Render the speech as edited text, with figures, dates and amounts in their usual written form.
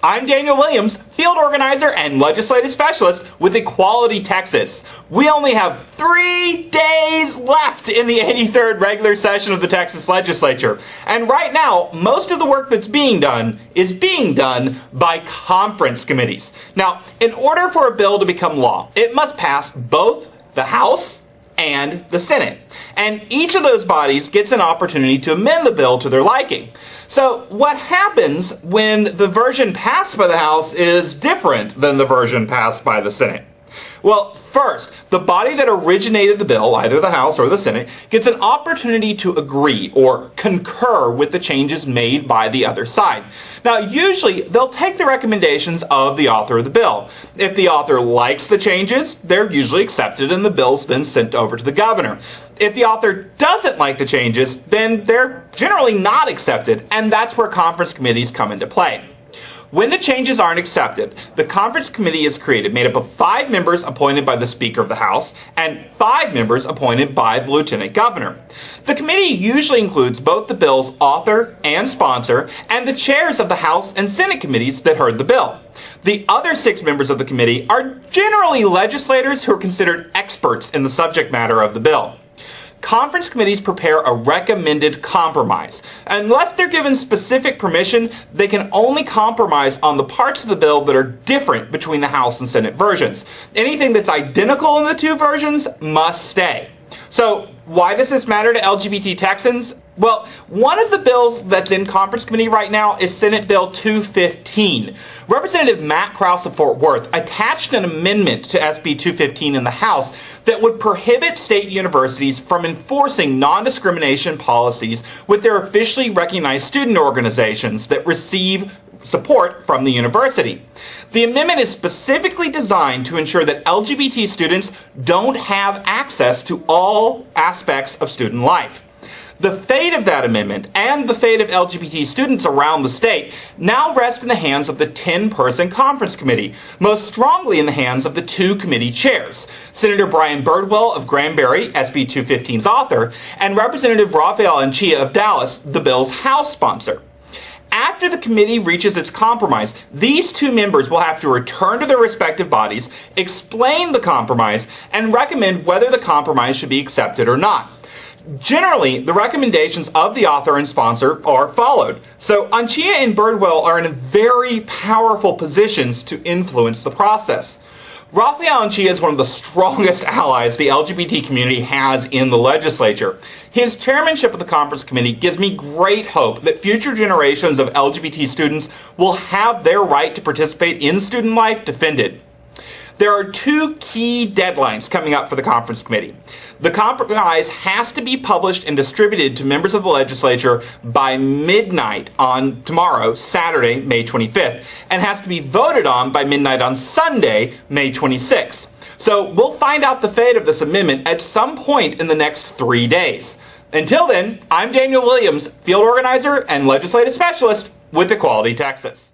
I'm Daniel Williams, field organizer and legislative specialist with Equality Texas. We only have 3 days left in the 83rd regular session of the Texas legislature. And right now, most of the work that's being done is being done by conference committees. Now, in order for a bill to become law, it must pass both the House and the Senate. And each of those bodies gets an opportunity to amend the bill to their liking. So what happens when the version passed by the House is different than the version passed by the Senate? Well, first, the body that originated the bill, either the House or the Senate, gets an opportunity to agree or concur with the changes made by the other side. Now, usually, they'll take the recommendations of the author of the bill. If the author likes the changes, they're usually accepted and the bill's then sent over to the governor. If the author doesn't like the changes, then they're generally not accepted, and that's where conference committees come into play. When the changes aren't accepted, the conference committee is created, made up of 5 members appointed by the Speaker of the House and 5 members appointed by the Lieutenant Governor. The committee usually includes both the bill's author and sponsor and the chairs of the House and Senate committees that heard the bill. The other 6 members of the committee are generally legislators who are considered experts in the subject matter of the bill. Conference committees prepare a recommended compromise. Unless they're given specific permission, they can only compromise on the parts of the bill that are different between the House and Senate versions. Anything that's identical in the 2 versions must stay. So, why does this matter to LGBT Texans? Well, one of the bills that's in conference committee right now is Senate Bill 215. Representative Matt Krause of Fort Worth attached an amendment to SB 215 in the House that would prohibit state universities from enforcing non-discrimination policies with their officially recognized student organizations that receive support from the university. The amendment is specifically designed to ensure that LGBT students don't have access to all aspects of student life. The fate of that amendment and the fate of LGBT students around the state now rest in the hands of the 10-person conference committee, most strongly in the hands of the 2 committee chairs, Senator Brian Birdwell of Granbury, SB 215's author, and Representative Rafael Anchia of Dallas, the bill's House sponsor. After the committee reaches its compromise, these 2 members will have to return to their respective bodies, explain the compromise, and recommend whether the compromise should be accepted or not. Generally, the recommendations of the author and sponsor are followed. So Anchia and Birdwell are in very powerful positions to influence the process. Rafael Anchia is one of the strongest allies the LGBT community has in the legislature. His chairmanship of the conference committee gives me great hope that future generations of LGBT students will have their right to participate in student life defended. There are 2 key deadlines coming up for the conference committee. The compromise has to be published and distributed to members of the legislature by midnight on tomorrow, Saturday, May 25th, and has to be voted on by midnight on Sunday, May 26th. So we'll find out the fate of this amendment at some point in the next 3 days. Until then, I'm Daniel Williams, field organizer and legislative specialist with Equality Texas.